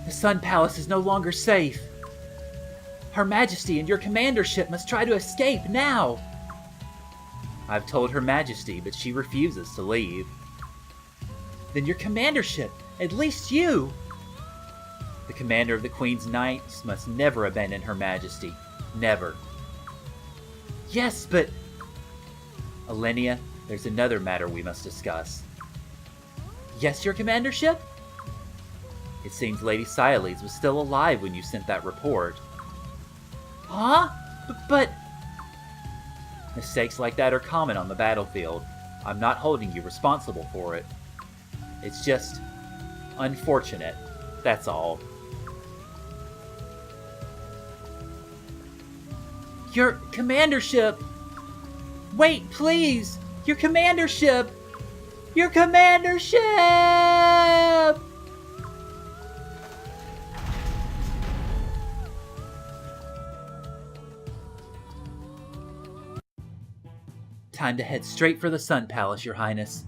The Sun Palace is no longer safe. Her Majesty and your commandership must try to escape now. I've told Her Majesty, but she refuses to leave. Then your commandership, at least you. The commander of the Queen's Knights must never abandon Her Majesty. Never. Yes, but... Alenia, there's another matter we must discuss. Yes, your commandership? It seems Lady Siales was still alive when you sent that report. Huh? But... Mistakes like that are common on the battlefield. I'm not holding you responsible for it. It's just... unfortunate. That's all. Your commandership! Wait, please! Your commandership! Your commandership! Time to head straight for the Sun Palace, Your Highness.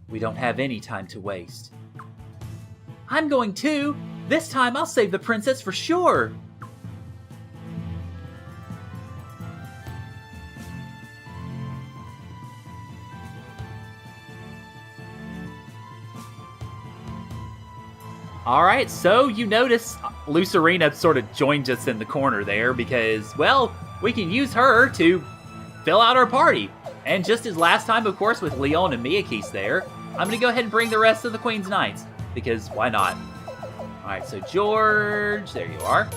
We don't have any time to waste. I'm going too! This time I'll save the princess for sure! Alright, so you notice Lucerina sort of joined us in the corner there because, well, we can use her to fill out our party. And just as last time, of course, with Leon and Miyakis there, I'm going to go ahead and bring the rest of the Queen's Knights, because why not? Alright, so George, there you are.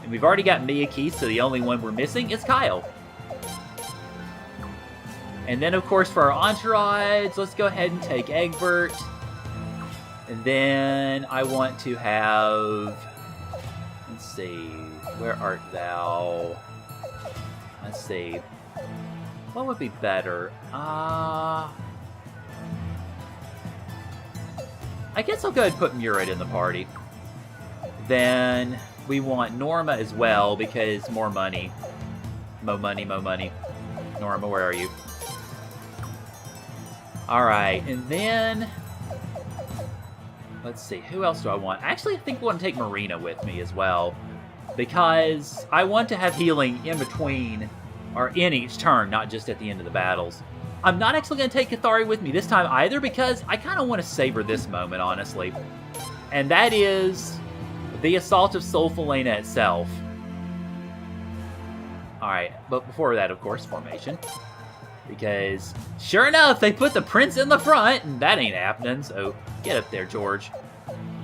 And we've already got Miyakis, so the only one we're missing is Kyle. And then, of course, for our entourage, let's go ahead and take Egbert. And then I want to have... Let's see. Where art thou? Let's see. What would be better? I guess I'll go ahead and put Murid in the party. Then we want Norma as well, because more money. Mo money, mo money. Norma, where are you? Alright, and then... Let's see, who else do I want? Actually, I think I want to take Marina with me as well. Because I want to have healing in between, or in each turn, not just at the end of the battles. I'm not actually going to take Cathari with me this time either, because I kind of want to savor this moment, honestly. And that is the Assault of Sol-Falena itself. Alright, but before that, of course, formation. Because, sure enough, they put the prince in the front, and that ain't happening, so get up there, George.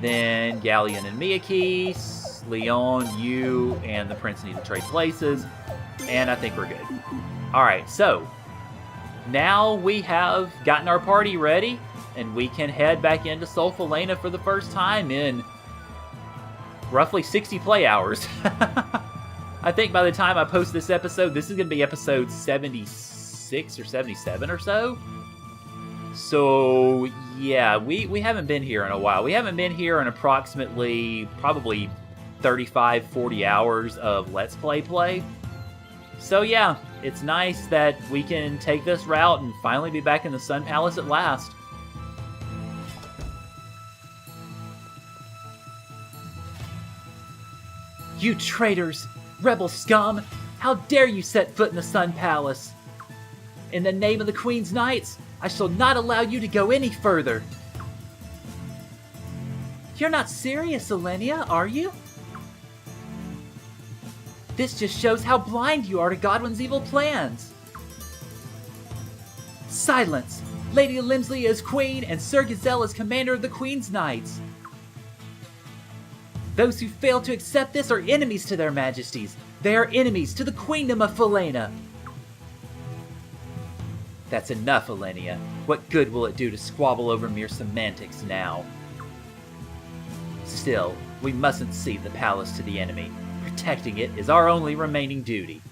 Then, Galleon and Miyakis, Leon, you, and the prince need to trade places, and I think we're good. Alright, so, now we have gotten our party ready, and we can head back into Sol-Falena for the first time in roughly 60 play hours. I think by the time I post this episode, this is going to be episode 76 or 77 or so. So, yeah, we haven't been here in a while. We haven't been here in approximately, probably 35, 40 hours of Let's Play. So, yeah, it's nice that we can take this route and finally be back in the Sun Palace at last. You traitors! Rebel scum! How dare you set foot in the Sun Palace! In the name of the Queen's Knights, I shall not allow you to go any further! You're not serious, Alenia, are you? This just shows how blind you are to Godwin's evil plans! Silence! Lady Limsley is Queen, and Sir Gizel is Commander of the Queen's Knights! Those who fail to accept this are enemies to their majesties. They are enemies to the Queendom of Falena. That's enough, Alenia. What good will it do to squabble over mere semantics now? Still, we mustn't cede the palace to the enemy. Protecting it is our only remaining duty.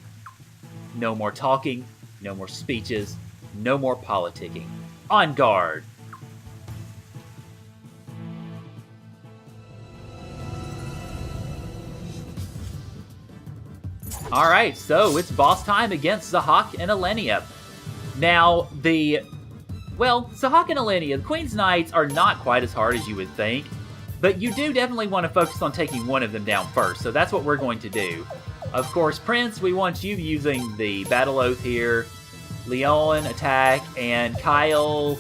No more talking, no more speeches, no more politicking. On guard! Alright, so it's boss time against Zahhak and Alenia. Now, Zahhak and Alenia, the Queen's Knights, are not quite as hard as you would think. But you do definitely want to focus on taking one of them down first, so that's what we're going to do. Of course, Prince, we want you using the Battle Oath here. Leon, attack, and Kyle...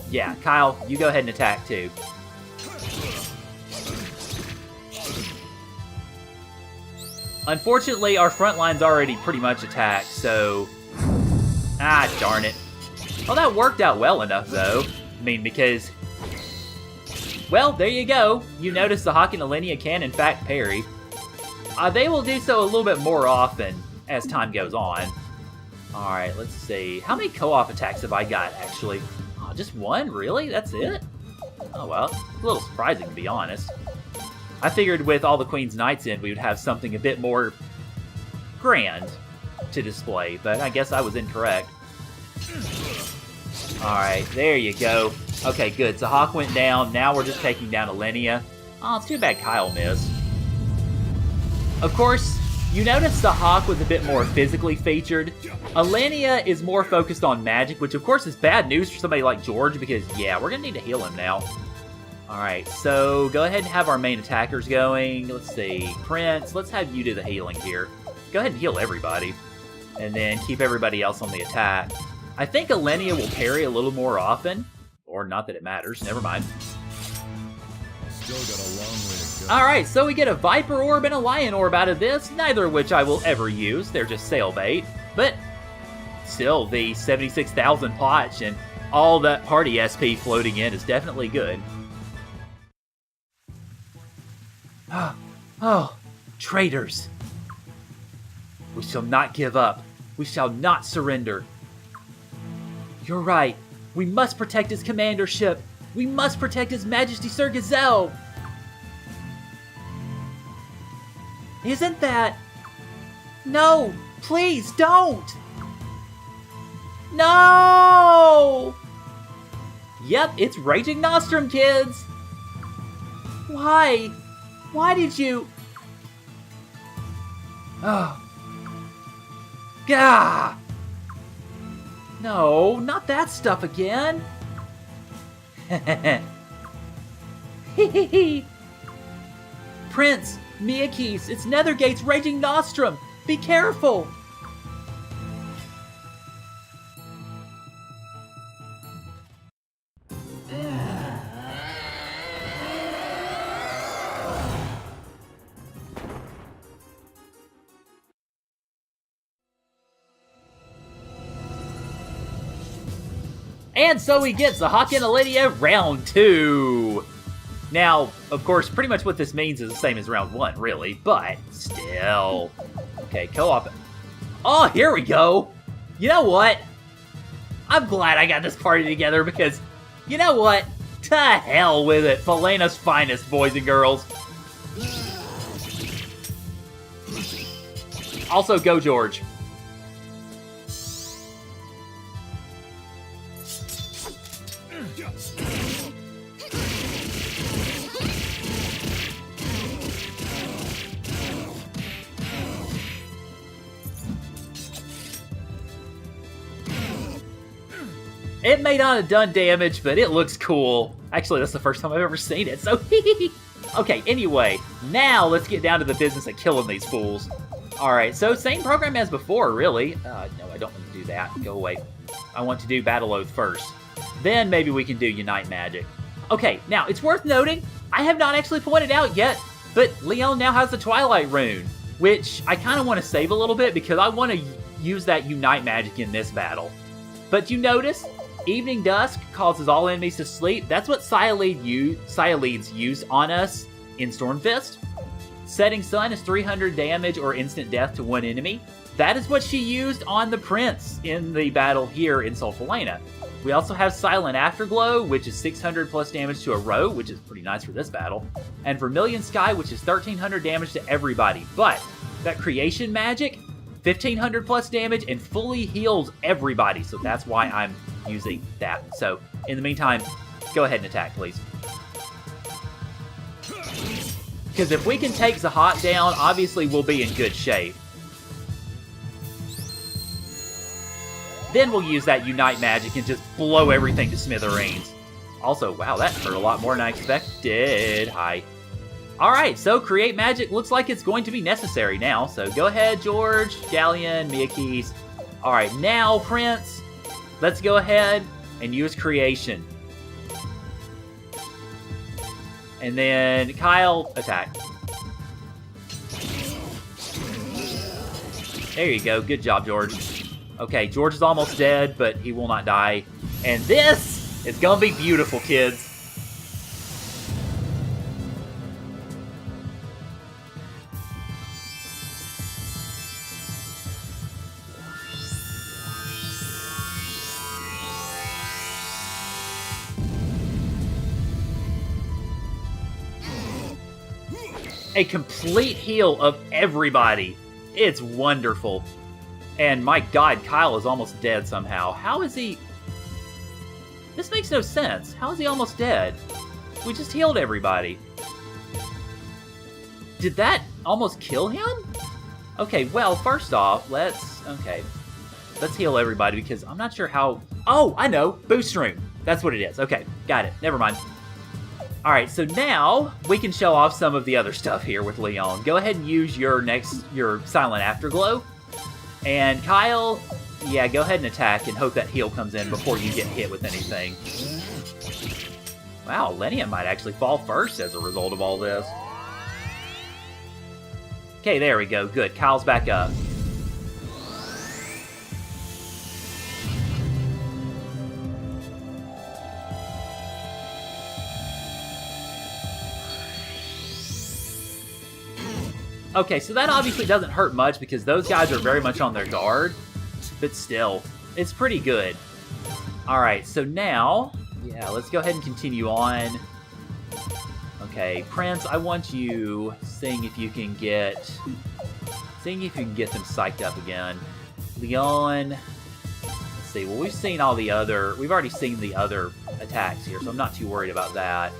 Yeah, Kyle, you go ahead and attack too. Unfortunately, our front line's already pretty much attacked, so... Ah, darn it. Well, that worked out well enough, though. I mean, because... Well, there you go. You notice Zahhak and Alenia can, in fact, parry. They will do so a little bit more often as time goes on. Alright, let's see. How many co-op attacks have I got, actually? Oh, just one? Really? That's it? Oh, well. It's a little surprising, to be honest. I figured with all the Queen's Knights in, we would have something a bit more grand to display, but I guess I was incorrect. Alright, there you go. Okay, good. Zahhak went down. Now we're just taking down Alenia. Oh, it's too bad Kyle missed. Of course, you notice Zahhak was a bit more physically featured. Alenia is more focused on magic, which of course is bad news for somebody like George, because yeah, we're gonna need to heal him now. Alright, so go ahead and have our main attackers going. Let's see, Prince, let's have you do the healing here. Go ahead and heal everybody. And then keep everybody else on the attack. I think Alenia will parry a little more often. Or not that it matters, never mind. Still got a long way to go. Alright, so we get a Viper Orb and a Lion Orb out of this, neither of which I will ever use. They're just sail bait. But still, the 76,000 potch and all that party SP floating in is definitely good. Oh, traitors. We shall not give up. We shall not surrender. You're right. We must protect his commandership. We must protect His Majesty Sir Gizel. Isn't that... No! Please, don't! No! Yep, it's Raging Nostrum, kids! Why? Why did you... Oh. Gah! No, not that stuff again! Prince, Miyakis, it's Nethergate's Raging Nostrum! Be careful! And so we get Zahhak and Alenia round 2. Now, of course, pretty much what this means is the same as round 1, really, but still. Okay, co-op. Oh, here we go. You know what? I'm glad I got this party together because, you know what? To hell with it. Falena's finest, boys and girls. Also, go George. It may not have done damage, but it looks cool. Actually, that's the first time I've ever seen it, so Okay, anyway, now let's get down to the business of killing these fools. Alright, so same program as before, really. No, I don't want to do that. Go away. I want to do Battle Oath first. Then maybe we can do Unite Magic. Okay, now, it's worth noting, I have not actually pointed out yet, but Leon now has the Twilight Rune, which I kind of want to save a little bit because I want to use that Unite Magic in this battle. But you notice, Evening Dusk causes all enemies to sleep. That's what Xyleads used on us in Stormfist. Setting Sun is 300 damage or instant death to one enemy. That is what she used on the Prince in the battle here in Sol-Falena. We also have Silent Afterglow, which is 600 plus damage to a row, which is pretty nice for this battle. And Vermilion Sky, which is 1300 damage to everybody. But that Creation Magic, 1500 plus damage and fully heals everybody. So that's why I'm using that. So in the meantime, go ahead and attack, please. Because if we can take Zahhak down, obviously we'll be in good shape. Then we'll use that Unite Magic and just blow everything to smithereens. Also, wow, that hurt a lot more than I expected. Hi. Alright, so create magic looks like it's going to be necessary now. So go ahead, George, Galleon, Miyakis. Alright, now, Prince, let's go ahead and use creation. And then Kyle, attack. There you go. Good job, George. Okay, George is almost dead, but he will not die. And this is gonna be beautiful, kids. A complete heal of everybody. It's wonderful. And my god, Kyle is almost dead somehow. How is he... This makes no sense. How is he almost dead? We just healed everybody. Did that almost kill him? Okay, well, first off, let's heal everybody because I'm not sure how... Oh, I know. Boost room. That's what it is. Okay, got it. Never mind. Alright, so now we can show off some of the other stuff here with Leon. Go ahead and use your Silent Afterglow. And Kyle, yeah, go ahead and attack and hope that heal comes in before you get hit with anything. Wow, Alenia might actually fall first as a result of all this. Okay, there we go. Good. Kyle's back up. Okay, so that obviously doesn't hurt much because those guys are very much on their guard. But still, it's pretty good. Alright, so now, yeah, let's go ahead and continue on. Okay, Prince, I want you seeing if you can get them psyched up again. Leon, let's see, well, we've already seen the other attacks here, so I'm not too worried about that.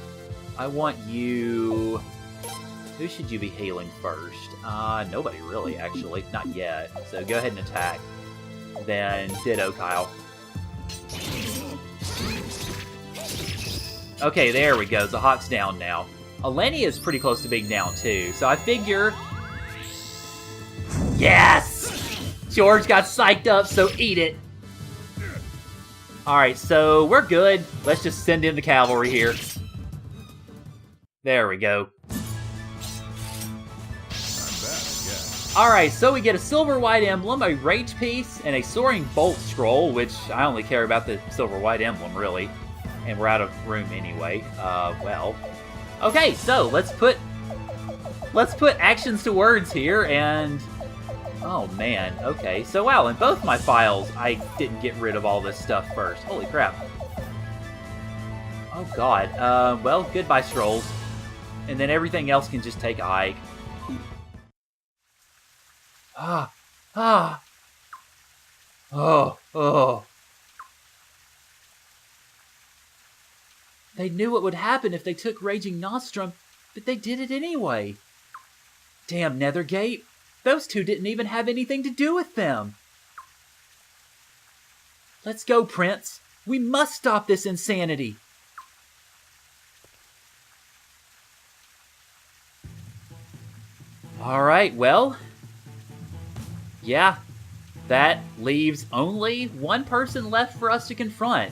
I want you... Who should you be healing first? Nobody really, actually. Not yet. So go ahead and attack. Then ditto, Kyle. Okay, there we go. Zahhak's down now. Alenia is pretty close to being down, too. So I figure... Yes! George got psyched up, so eat it. Alright, so we're good. Let's just send in the cavalry here. There we go. Alright, so we get a silver white emblem, a rage piece, and a soaring bolt scroll, which I only care about the silver white emblem, really. And we're out of room anyway. Well. Okay, so let's put actions to words here, and... Oh, man. Okay, so wow, in both my files, I didn't get rid of all this stuff first. Holy crap. Oh, God. Well, goodbye, scrolls. And then everything else can just take a hike. Oh. They knew what would happen if they took Raging Nostrum, but they did it anyway. Damn Nethergate. Those two didn't even have anything to do with them. Let's go, Prince. We must stop this insanity. Alright, well... Yeah, that leaves only one person left for us to confront.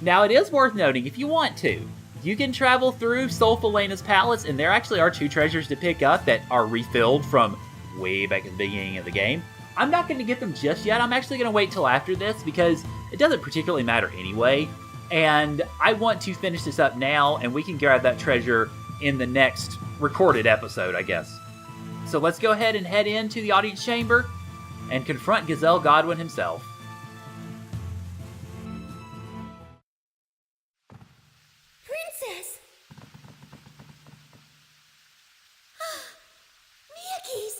Now, it is worth noting, if you want to, you can travel through Sol-Falena's palace, and there actually are 2 treasures to pick up that are refilled from way back at the beginning of the game. I'm not going to get them just yet. I'm actually going to wait till after this, because it doesn't particularly matter anyway. And I want to finish this up now, and we can grab that treasure in the next recorded episode, I guess. So let's go ahead and head into the audience chamber and confront Gizel Godwin himself. Princess! Miyakis!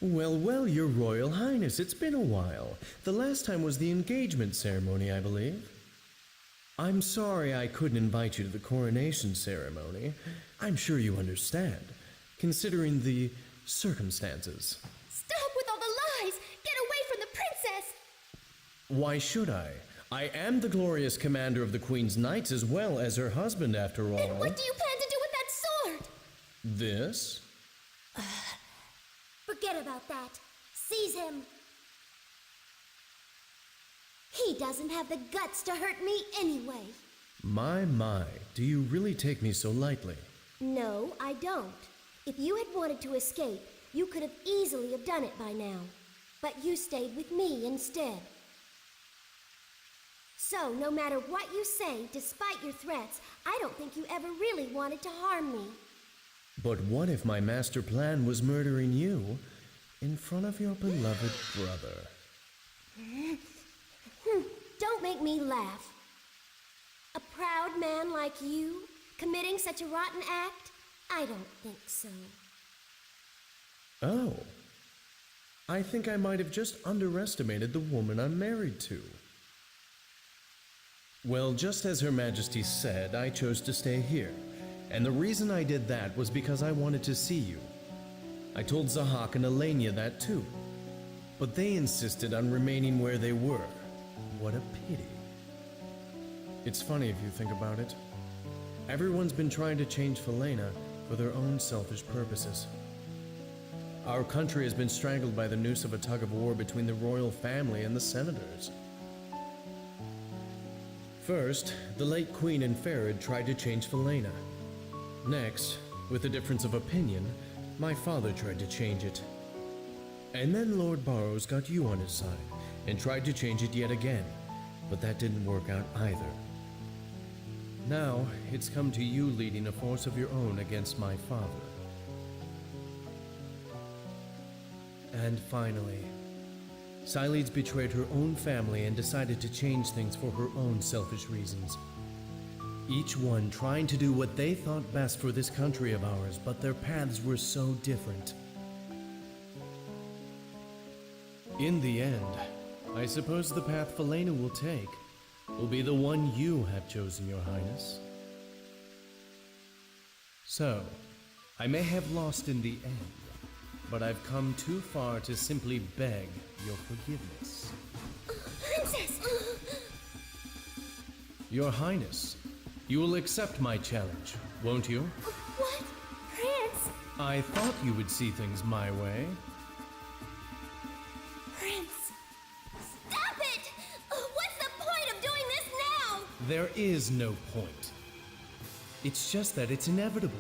Leon! Well, Your Royal Highness, it's been a while. The last time was the engagement ceremony, I believe. I'm sorry I couldn't invite you to the coronation ceremony. I'm sure you understand, considering the circumstances. Stop with all the lies! Get away from the princess! Why should I? I am the glorious commander of the Queen's Knights as well as her husband, after all. And what do you plan to do with that sword? This? Forget about that. Seize him. He doesn't have the guts to hurt me anyway. My, do you really take me so lightly? No, I don't. If you had wanted to escape, you could have easily have done it by now. But you stayed with me instead. So, no matter what you say, despite your threats, I don't think you ever really wanted to harm me. But what if my master plan was murdering you in front of your beloved brother? Don't make me laugh. A proud man like you, committing such a rotten act? I don't think so. Oh. I think I might have just underestimated the woman I'm married to. Well, just as Her Majesty said, I chose to stay here. And the reason I did that was because I wanted to see you. I told Zahhak and Alenia that too. But they insisted on remaining where they were. What a pity. It's funny if you think about it. Everyone's been trying to change Falena for their own selfish purposes. Our country has been strangled by the noose of a tug-of-war between the royal family and the senators. First, the late Queen and Farad tried to change Falena. Next, with a difference of opinion, my father tried to change it. And then Lord Barrows got you on his side and tried to change it yet again, but that didn't work out either. Now, it's come to you leading a force of your own against my father. And finally, Sileid's betrayed her own family and decided to change things for her own selfish reasons. Each one trying to do what they thought best for this country of ours, but their paths were so different. In the end, I suppose the path Falena will take will be the one you have chosen, Your Highness. So, I may have lost in the end, but I've come too far to simply beg your forgiveness. Princess! Your Highness, you will accept my challenge, won't you? What? Prince? I thought you would see things my way. Prince! Stop it! What's the point of doing this now? There is no point. It's just that it's inevitable.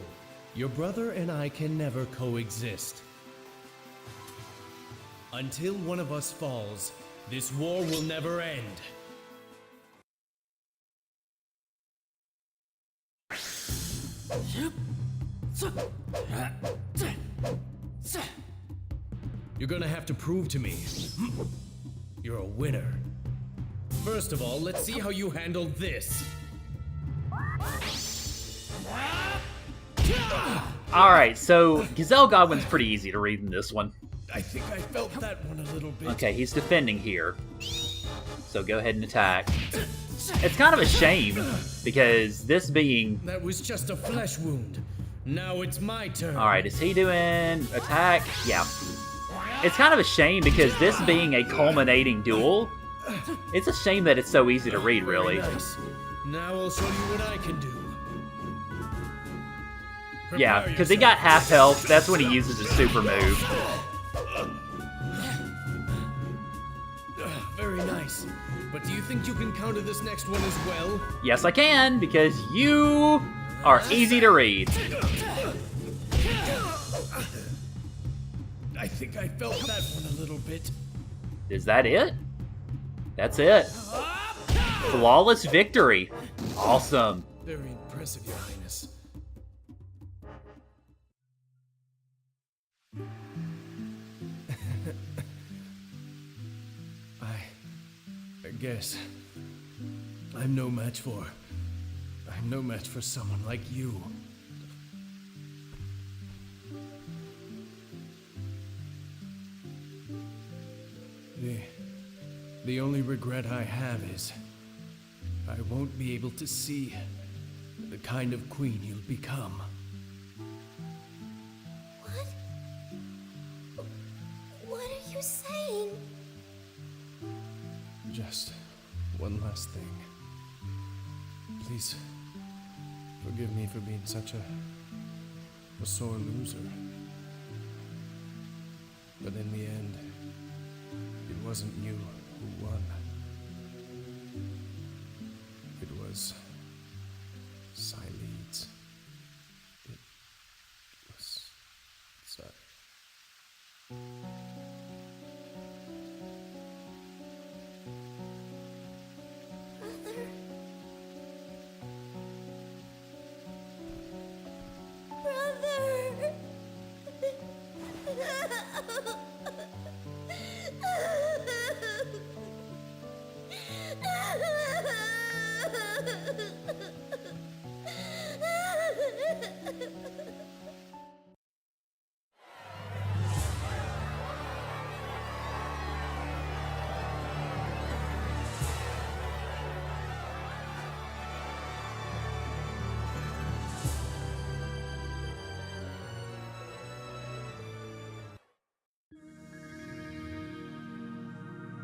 Your brother and I can never coexist. Until one of us falls, this war will never end. You're gonna have to prove to me you're a winner. First of all, let's see how you handle this. Alright, so Gizel Godwin's pretty easy to read in this one. I think I felt that one a little bit. Okay, he's defending here. So go ahead and attack. It's kind of a shame, because this being... That was just a flesh wound. Now it's my turn. Alright, is he doing attack? Yeah. It's kind of a shame, because this being a culminating duel, it's a shame that it's so easy to read, really. Very nice. Now I'll show you what I can do. Yeah, because he got half health, that's when he uses his super move. Very nice. But do you think you can counter this next one as well? Yes, I can, because you are easy to read. I think I felt that one a little bit. Is that it? That's it. Flawless victory. Awesome. Very impressive, Your Highness. I guess I'm no match for someone like you. The only regret I have is I won't be able to see the kind of queen you'll become. What? What are you saying? Just one last thing. Please, forgive me for being such a sore loser. But in the end, it wasn't you who won. It was Sileeds. It was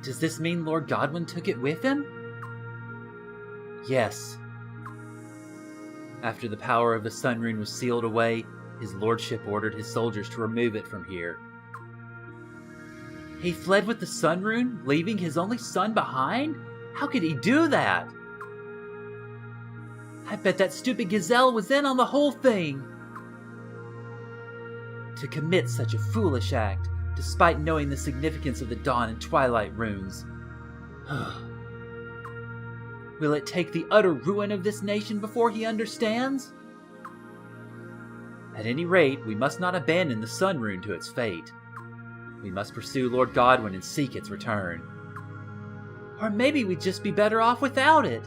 Does this mean Lord Godwin took it with him? Yes. After the power of the Sun Rune was sealed away, his lordship ordered his soldiers to remove it from here. He fled with the Sun Rune, leaving his only son behind? How could he do that? I bet that stupid Gizel was in on the whole thing. To commit such a foolish act, despite knowing the significance of the Dawn and Twilight runes. Will it take the utter ruin of this nation before he understands? At any rate, we must not abandon the Sun Rune to its fate. We must pursue Lord Godwin and seek its return. Or maybe we'd just be better off without it.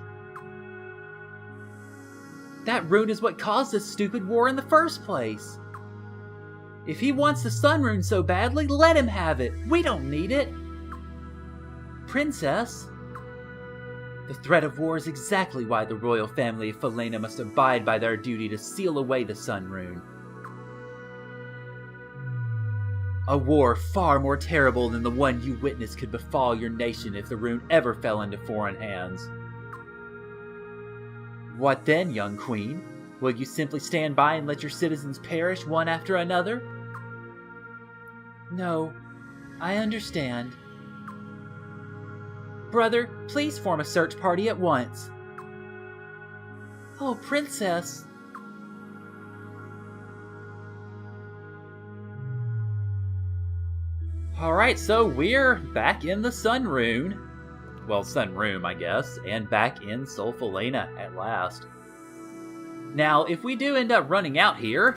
That rune is what caused this stupid war in the first place. If he wants the Sun Rune so badly, let him have it. We don't need it. Princess, the threat of war is exactly why the royal family of Falena must abide by their duty to seal away the Sun Rune. A war far more terrible than the one you witnessed could befall your nation if the rune ever fell into foreign hands. What then, young queen? Will you simply stand by and let your citizens perish one after another? No, I understand. Brother, please form a search party at once. Oh, Princess. Alright, so we're back in the Sun Rune. Well, Sun Room, I guess, and back in Sol-Falena at last. Now, if we do end up running out here...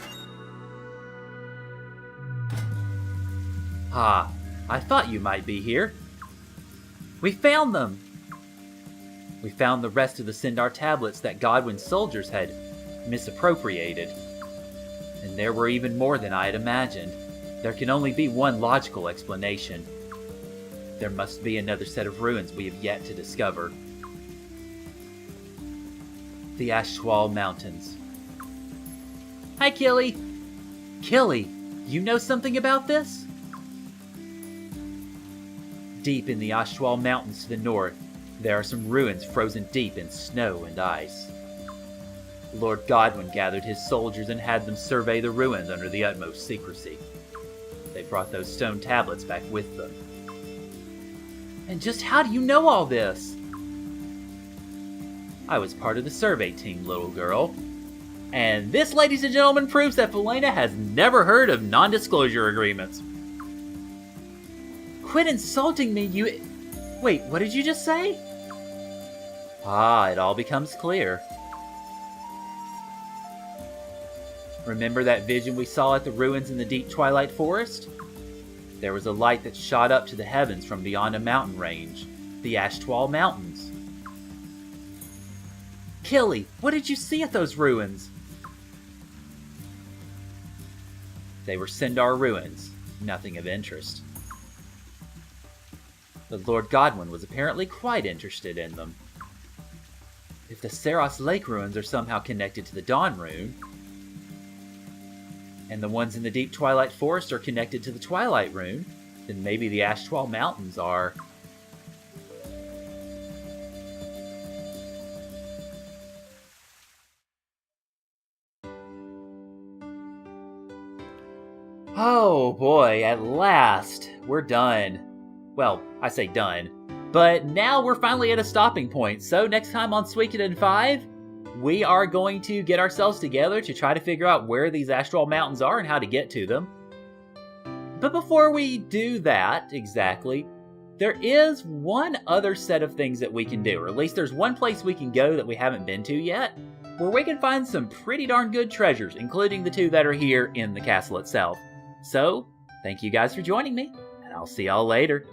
Ah, I thought you might be here. We found them! We found the rest of the Sindar tablets that Godwin's soldiers had misappropriated. And there were even more than I had imagined. There can only be one logical explanation. There must be another set of ruins we have yet to discover. The Ashwal Mountains. Hi, Killy! Killy, you know something about this? Deep in the Ashwal Mountains to the north, there are some ruins frozen deep in snow and ice. Lord Godwin gathered his soldiers and had them survey the ruins under the utmost secrecy. They brought those stone tablets back with them. And just how do you know all this? I was part of the survey team, little girl. And this, ladies and gentlemen, proves that Falena has never heard of non-disclosure agreements. Quit insulting me, you... Wait, what did you just say? Ah, it all becomes clear. Remember that vision we saw at the ruins in the deep Twilight Forest? There was a light that shot up to the heavens from beyond a mountain range, the Ashwal Mountains. Killy, what did you see at those ruins? They were Sindar ruins, nothing of interest. But Lord Godwin was apparently quite interested in them. If the Saros Lake ruins are somehow connected to the Dawn Rune, and the ones in the deep Twilight Forest are connected to the Twilight Rune, then maybe the Ashwal Mountains are... Oh boy, at last, we're done. Well, I say done. But now we're finally at a stopping point, so next time on Suikoden 5, we are going to get ourselves together to try to figure out where these Astral Mountains are and how to get to them. But before we do that, exactly, there is one other set of things that we can do, or at least there's one place we can go that we haven't been to yet, where we can find some pretty darn good treasures, including the 2 that are here in the castle itself. So, thank you guys for joining me, and I'll see y'all later.